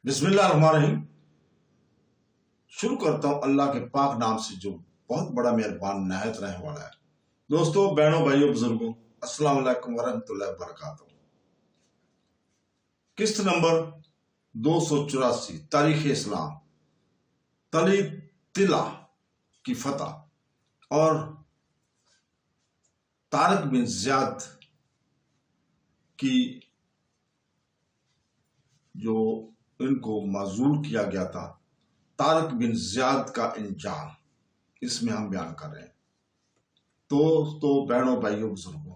بسم اللہ الرحمن الرحیم۔ شروع کرتا ہوں اللہ کے پاک نام سے جو بہت بڑا مہربان نہایت رہنے والا ہے۔ دوستو، بہنوں، بھائیوں، بزرگوں، السلام علیکم ورحمۃ اللہ وبرکاتہ۔ قسط نمبر 284، تاریخ اسلام، تلی طلا کی فتح اور طارق بن زیاد کی جو ان کو معزول کیا گیا تھا، طارق بن زیاد کا انجام اس میں ہم بیان کر رہے ہیں۔ تو بہنوں، بھائیوں، بزرگوں،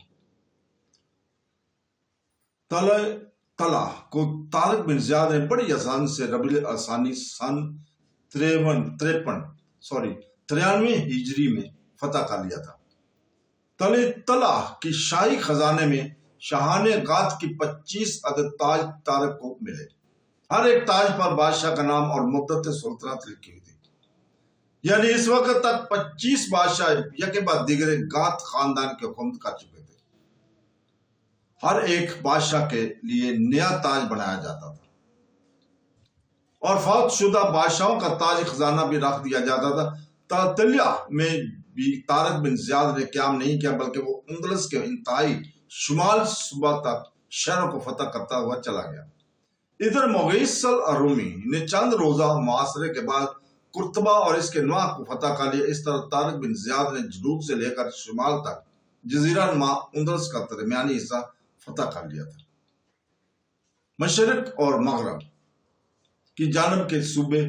طلا کو طارق بن زیاد نے بڑی آسانی سے ربیع الثانی سن 93 ہجری میں فتح کر لیا تھا۔ طلا کی شاہی خزانے میں شاہان گات کی 25 عدد تاج طارق کو ملے۔ ہر ایک تاج پر بادشاہ کا نام اور مدت سلطنت لکھی ہوئی تھی، یعنی اس وقت تک 25 بادشاہ یکے بعد دیگر گات خاندان کی حکومت کر چکے تھے۔ ہر ایک بادشاہ کے لیے نیا تاج بنایا جاتا تھا اور فوت شدہ بادشاہوں کا تاج خزانہ بھی رکھ دیا جاتا تھا۔ طلا میں بھی طارق بن زیاد نے قیام نہیں کیا، بلکہ وہ اندلس کے انتہائی شمال صوبہ تک شہروں کو فتح کرتا ہوا چلا گیا۔ ادھر مغیث الرومی نے چند روزہ محاصرے کے بعد قرطبہ اور اس کے نواح کو فتح کر لیا۔ اس طرح طارق بن زیاد نے جنوب سے لے کر شمال تک جزیرہ نما اندلس کا درمیانی حصہ فتح کر لیا تھا۔ مشرق اور مغرب کی جانب کے صوبے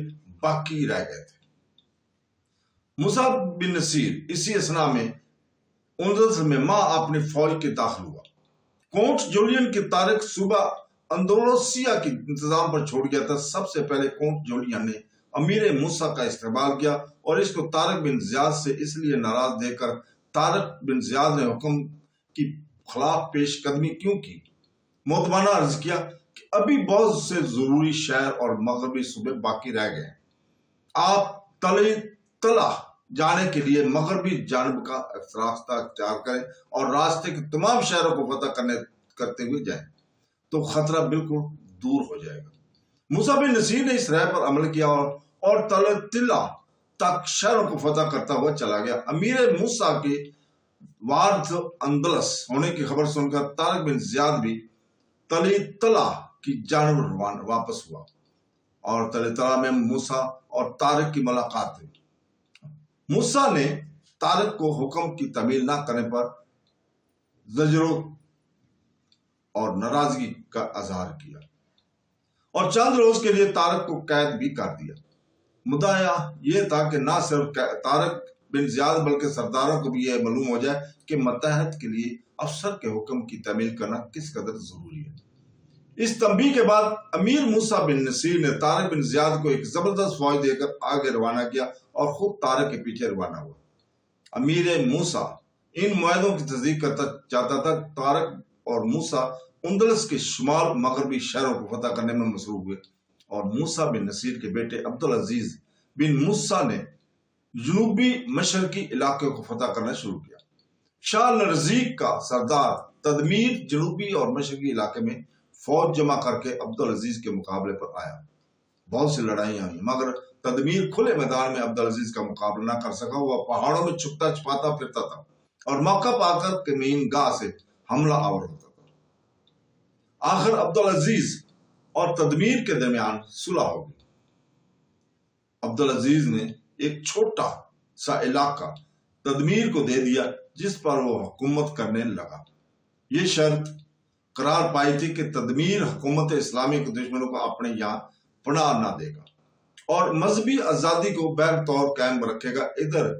باقی رہ گئے تھے۔ موسیٰ بن نصیر اسی اثناء میں اندلس میں اپنی فوج کے داخل ہوا۔ کونٹ جولین کی طارق صوبہ اندلسیہ کی انتظام پر چھوڑ گیا تھا۔ سب سے پہلے کونٹ جولین نے امیر موسیٰ کا استقبال کیا اور اس کو طارق بن زیاد سے اس لیے ناراض دیکھ کر طارق بن زیاد نے حکم کی خلاف پیش قدمی کیوں کی؟ مؤدبانہ عرض کیا کہ ابھی بہت سے ضروری شہر اور مغربی صوبے باقی رہ گئے ہیں۔ آپ طلا جانے کے لیے مغربی جانب کا راستہ اختیار کریں اور راستے کے تمام شہروں کو فتح کرتے ہوئے جائیں تو خطرہ بالکل دور ہو جائے گا۔ موسیٰ بن نصیر نے اس رائے پر عمل کیا اور طلا تک شہروں کو فتح کرتا ہوا چلا گیا۔ امیر موسیٰ کے وارث اندلس ہونے کی خبر سن کر طارق بن زیاد بھی طلا کی جانب واپس ہوا اور طلا میں موسیٰ اور طارق کی ملاقات ہوئی۔ موسیٰ نے طارق کو حکم کی تعمیل نہ کرنے پر زجر اور ناراضگی کا اظہار کیا اور چند روز کے لیے طارق کو قید بھی کر دیا۔ مدعا یہ تھا کہ نہ صرف طارق بن زیاد بلکہ سرداروں کو بھی یہ معلوم ہو جائے کہ ماتحت کے لیے افسر کے حکم کی تعمیل کرنا کس قدر ضروری ہے۔ اس تنبیہ کے بعد امیر موسیٰ بن نصیر نے طارق بن زیاد کو ایک زبردست فوج دے کر آگے روانہ کیا اور خود طارق کے پیچھے روانہ ہوا۔ امیر موسیٰ ان معاہدوں کی تصدیق کرتا چاہتا تھا۔ طارق اور موسیٰ اندلس کے شمال مغربی شہروں کو فتح کرنے میں مصروف ہوئے اور موسیٰ بن نصیر کے بیٹے عبدالعزیز بن موسیٰ نے جنوبی مشرقی علاقے کو فتح کرنا شروع کیا۔ شاہ نرزیک کا سردار تدمیر جنوبی اور مشرقی علاقے میں فوج جمع کر کے عبدالعزیز کے مقابلے پر آیا۔ بہت سی لڑائیاں ہوئی مگر تدمیر کھلے میدان میں عبدالعزیز کا مقابلہ نہ کر سکا۔ وہ پہاڑوں میں چھپتا چھپاتا پھرتا تھا اور موقع پا کر کمین گاہ سے حملہ آور ہوتا تھا۔ آخر عبدالعزیز اور تدمیر کے درمیان صلح ہو گئی۔ عبدالعزیز نے ایک چھوٹا سا علاقہ تدمیر کو دے دیا جس پر وہ حکومت کرنے لگا۔ یہ شرط قرار پائی تھی کہ تدمیر حکومت اسلامی کے دشمنوں کو اپنے یہاں پناہ نہ دے گا اور مذہبی آزادی کو بیک طور قائم رکھے گا۔ ادھر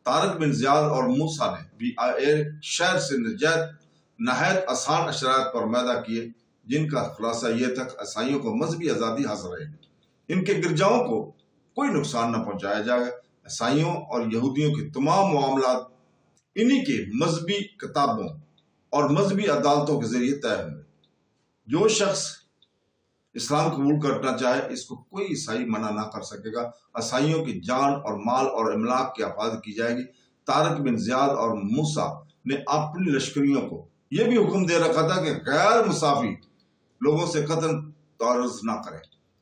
طارق بن زیاد اور موسیٰ نے بھی شہر سے نہایت آسان اشارات پر معاہدہ کیے جن کا خلاصہ یہ تھا کہ عیسائیوں کو مذہبی آزادی حاصل رہے گی، ان کے گرجاؤں کو کوئی نقصان نہ پہنچایا جائے گا۔ عیسائیوں اور یہودیوں کے تمام معاملات انہی کے مذہبی کتابوں اور مذہبی عدالتوں کے ذریعے طے ہوں گے۔ جو شخص اسلام قبول کرنا چاہے اس کو کوئی عیسائی منع نہ کر سکے گا۔ عیسائیوں کی جان اور مال اور املاک کی حفاظت کی جائے گی۔ طارق بن زیاد اور موسیٰ نے اپنی لشکریوں کو یہ بھی حکم دے رکھا تھا کہ غیر مسافی لوگوں سے قتل تعرض نہ کریں۔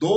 2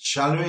96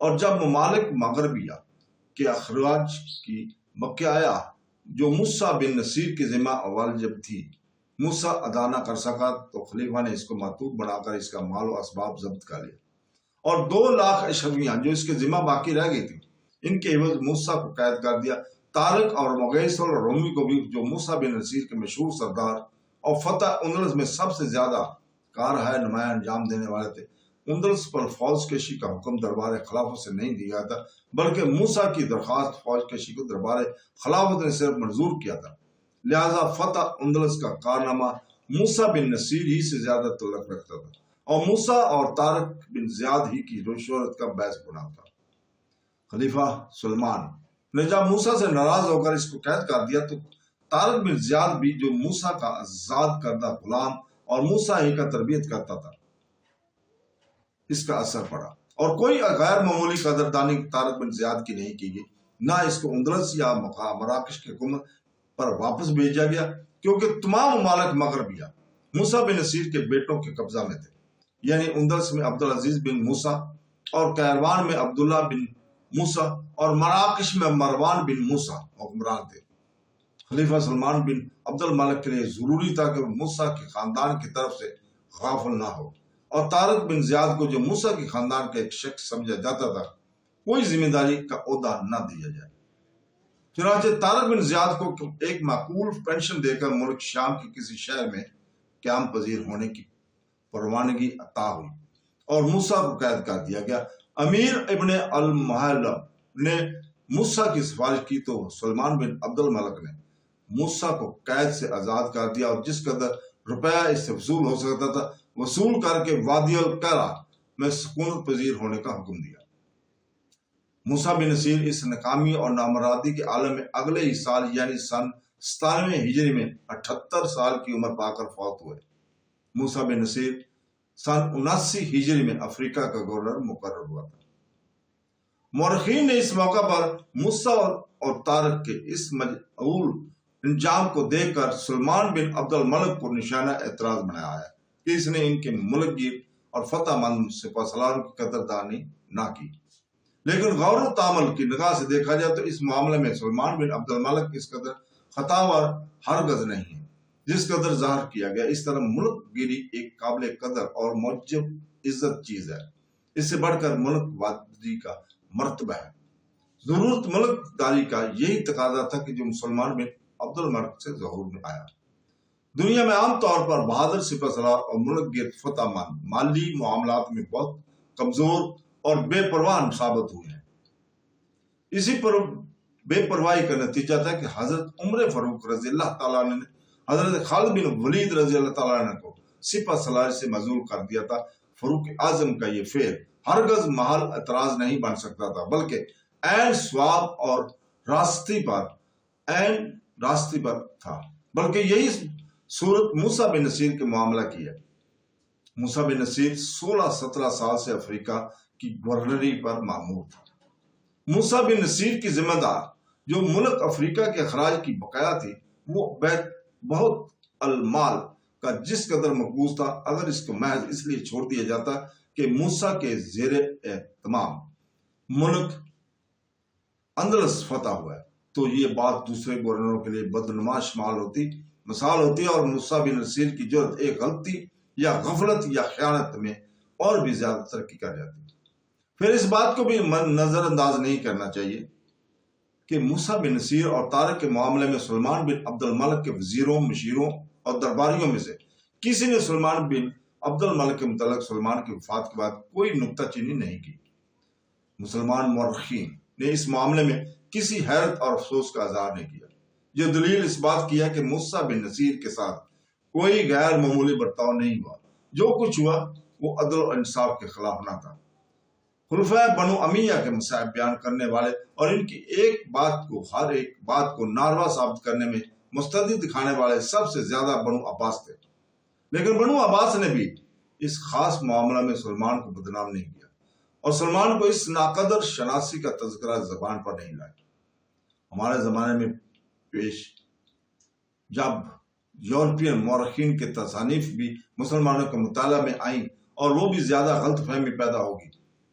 اور جب ممالک مغربیہ کے اخراج کی بقایا جو موسیٰ بن نصیر کی ذمہ اول جب تھی موسیٰ ادا نہ کر سکا تو خلیفہ نے اس کو معطوف بنا کر اس کا مال و اسباب ضبط کر لیا، اور 2,00,000 اشرفیاں جو اس کے ذمہ باقی رہ گئی تھی ان کے عوض موسیٰ کو قید کر دیا۔ طارق اور مغیث الرومی کو بھی، جو موسیٰ بن نصیر کے مشہور سردار اور فتح اندلس میں سب سے زیادہ کارہائے نمایاں انجام دینے والے تھے، اندلس پر فوج کشی کا حکم دربار خلافت سے نہیں دیا تھا، بلکہ موسیٰ کی درخواست فوج کشی کو دربار خلافت نے صرف منظور کیا تھا۔ لہذا فتح اندلس کا کارنامہ موسیٰ بن نصیر ہی سے زیادہ تعلق رکھتا تھا، اور موسیٰ اور طارق بن زیاد ہی کی شہرت کا باعث بنا تھا۔ خلیفہ سلمان نے جب موسیٰ سے ناراض ہو کر اس کو قید کر دیا تو طارق بن زیاد بھی، جو موسیٰ کا آزاد کردہ غلام اور موسیٰ ہی کا تربیت کرتا تھا، اس کا اثر پڑا، اور کوئی غیر معمولی قدردانی طارق بن زیاد کی نہیں کی گئی، نہ اس کو اندلس یا مراکش کی حکومت پر واپس بھیجا گیا، کیونکہ تمام ممالک مغربیہ موسیٰ بن نصیر کے بیٹوں کے قبضہ میں تھے، یعنی اندلس میں عبدالعزیز بن موسیٰ اور کیروان میں عبداللہ بن موسیٰ اور مراکش میں مروان بن موسیٰ حکمران تھے۔ خلیفہ سلمان بن عبد الملک کے لیے ضروری تھا کہ وہ موسیٰ کے خاندان کی طرف سے غافل نہ ہو، اور طارق بن زیاد کو، جو موسیٰ کے خاندان کا ایک شخص سمجھا جاتا تھا، کوئی ذمہ داری کا عہدہ نہ دیا جائے۔ چنانچہ طارق بن زیاد کو ایک معقول پینشن دے کر ملک شام کے کسی شہر میں قیام پذیر ہونے کی پروانگی عطا ہوئی، اور موسیٰ کو قید کر دیا گیا۔ امیر ابن المحلب نے موسیٰ کی سفارش کی تو سلمان بن عبد الملک نے موسیٰ کو قید سے آزاد کر دیا، اور جس قدر روپیہ اس سے وصول ہو سکتا تھا وصول کر کے وادی القرا میں سکونت پذیر ہونے کا حکم دیا۔ موسیٰ بن نصیر اس ناکامی اور نامرادی کے عالم میں اگلے ہی سال یعنی سن 97 ہجری میں 78 سال کی عمر پا کر فوت ہوئے۔ موسیٰ بن نصیر سن 79 ہجری میں افریقہ کا گورنر مقرر ہوا تھا۔ مورخین نے اس موقع پر موسیٰ اور طارق کے اس مجعول انجام کو دیکھ کر سلمان بن عبد الملک کو نشانہ اعتراض بنایا ہے کہ اس نے ان کے ملک گیر اور فتح مند سپہ سالاروں کی قدردانی نہ کی، لیکن غور و تامل کی نگاہ سے دیکھا جائے تو اس معاملے میں سلمان بن عبد الملک اس قدر خطاور ہرگز نہیں ہے جس قدر ظاہر کیا گیا۔ اس طرح ملک گیری ایک قابل قدر اور موجب عزت چیز ہے، اس سے بڑھ کر ملک وادی کا مرتبہ ہے۔ ضرورت ملک داری کا یہی تقاضا تھا کہ جو مسلمان بن عبد الملک سے ظہور میں آیا۔ دنیا میں عام طور پر بہادر سپہ سالار اور ملک گیر فتح مند مالی معاملات میں بہت کمزور اور بے پرواہ ثابت ہوئے ہیں۔ اسی پر بے پرواہی کا نتیجہ تھا کہ حضرت عمر فاروق رضی اللہ تعالیٰ نے حضرت خالد بن ولید رضی اللہ تعالیٰ عنہ کو سپہ سالاری سے معزول کر دیا تھا۔ فاروق اعظم کا یہ فعل ہرگز محل اعتراض نہیں بن سکتا تھا، بلکہ عین ثواب اور راستی پر تھا، بلکہ یہی صورت موسیٰ بن نصیر کے معاملہ کی ہے۔ موسیٰ بن نصیر 16-17 سال سے افریقہ کی گورنری پر مامور تھا۔ موسیٰ بن نصیر کی ذمہ دار جو ملک افریقہ کے اخراج کی بقایا تھی، وہ بہت المال کا جس قدر مقبوض تھا، اگر اس کو محض اس لیے چھوڑ دیا جاتا کہ موسیٰ کے زیر اہتمام ملک اندلس فتح ہوا ہے تو یہ بات دوسرے گورنروں کے لیے بدنما مثال ہوتی اور موسیٰ بن نصیر کی جرأت ایک غلطی یا غفلت یا خیانت میں اور بھی زیادہ ترقی کر جاتی۔ پھر اس بات کو بھی نظر انداز نہیں کرنا چاہیے کہ موسیٰ بن نصیر اور طارق کے معاملے میں سلمان بن عبد الملک کے وزیروں، مشیروں اور درباریوں میں سے کسی نے سلمان بن عبد الملک کے متعلق سلمان کی وفات کے بعد کوئی نکتہ چینی نہیں کی۔ مسلمان مورخین نے اس معاملے میں کسی حیرت اور افسوس کا اظہار نہیں کیا۔ یہ دلیل اس بات کی ہے کہ موسیٰ بن نصیر کے ساتھ کوئی غیر معمولی برتاؤ نہیں ہوا، جو کچھ ہوا وہ عدل و انصاف کے خلاف نہ تھا۔ خلفائے بنو امیہ کے مصائب بیان کرنے والے اور ان کی ہر ایک بات کو ناروا ثابت کرنے میں مستعدی دکھانے والے سب سے زیادہ بنو عباس تھے، لیکن بنو عباس نے بھی اس خاص معاملہ میں سلمان کو بدنام نہیں کیا اور سلمان کو اس ناقدر شناسی کا تذکرہ زبان پر نہیں لایا۔ ہمارے زمانے میں پیش جب یورپین مورخین کے تصانیف بھی مسلمانوں کے مطالعہ میں آئیں اور وہ بھی زیادہ غلط فہمی پیدا ہوگی،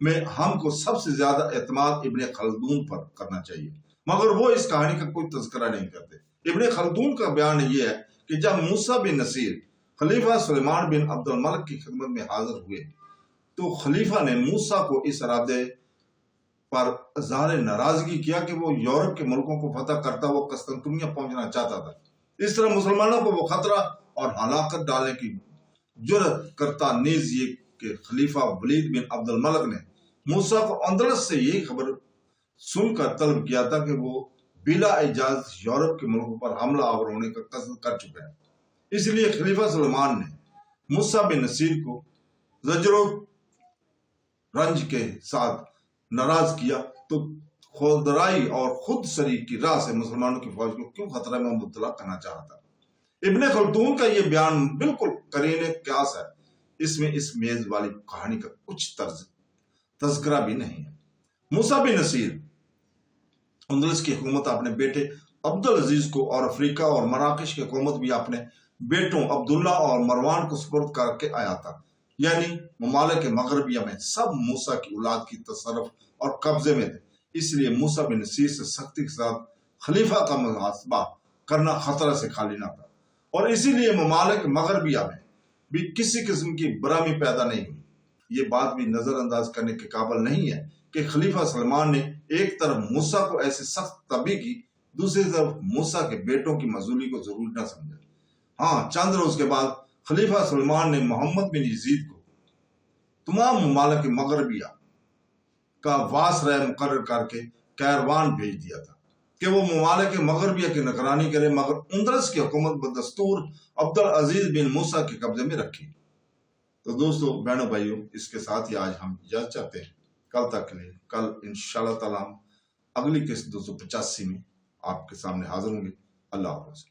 میں ہم کو سب سے زیادہ اعتماد ابن خلدون پر کرنا چاہیے، مگر وہ اس کہانی کا کوئی تذکرہ نہیں کرتے۔ ابن خلدون کا بیان یہ ہے کہ جب موسیٰ بن نصیر خلیفہ سلیمان بن عبد الملک کی خدمت میں حاضر ہوئے تو خلیفہ نے موسیٰ کو اس ارادے پر اظہار ناراضگی کیا کہ وہ یورپ کے ملکوں کو فتح کرتا وہ قسطنطنیہ پہنچنا چاہتا تھا۔ اس طرح مسلمانوں کو وہ خطرہ اور ہلاکت ڈالنے کی جرأت کرتا، نیز یہ کہ خلیفہ ولید بن عبد الملک نے موسیٰ کو اندلس سے یہی خبر سن کر طلب کیا تھا کہ وہ بلا اجازت یورپ کے ملکوں پر حملہ آور ہونے کا قصد کر چکا ہے۔ اس لیے خلیفہ سلیمان نے موسیٰ بن نصیر کو زجر و رنج کے ساتھ ناراض کیا تو خودرائی اور خود سری کی راہ سے مسلمانوں کی فوج کو کیوں خطرہ میں مبتلا کرنا چاہتا۔ ابن خلدون کا یہ بیان بالکل قرین قیاس ہے، اس میں اس میز والی کہانی کا کچھ تذکرہ بھی نہیں ہے۔ موسیٰ بن نصیر اندلس کی حکومت اپنے بیٹے عبدالعزیز کو اور افریقہ اور مراکش کی حکومت بھی اپنے بیٹوں عبداللہ اور مروان کو سپرد کر کے آیا تھا، یعنی ممالک مغربیہ میں سب موسیٰ کی اولاد کی تصرف اور قبضے میں تھے۔ اس لیے موسیٰ بن نصیر سے سختی کے ساتھ خلیفہ کا محاسبہ کرنا خطرہ سے خالی نہ تھا، اور اسی لیے ممالک مغربیہ میں بھی کسی قسم کی برامی پیدا نہیں ہوئی۔ یہ بات بھی نظر انداز کرنے کے قابل نہیں ہے کہ خلیفہ سلمان نے ایک طرف موسیٰ کو ایسے سخت تنبیہ کی، دوسری طرف موسیٰ کے بیٹوں کی معزولی کو ضروری نہ سمجھا۔ ہاں، چند روز کے بعد خلیفہ سلمان نے محمد بن یزید کو تمام ممالک مغربیہ کا وائسرائے مقرر کر کے کیروان بھیج دیا تھا کہ وہ ممالک مغربیہ کی نگرانی کرے، مگر اندلس کی حکومت بدستور عبدالعزیز بن موسیٰ کے قبضے میں رکھی۔ تو دوستو، بہنوں بھائیوں، اس کے ساتھ ہی آج ہم اجازت چاہتے ہیں۔ کل تک کے لیے، کل انشاءاللہ تعالی اگلی قسط 285 میں آپ کے سامنے حاضر ہوں گے۔ اللہ حافظ۔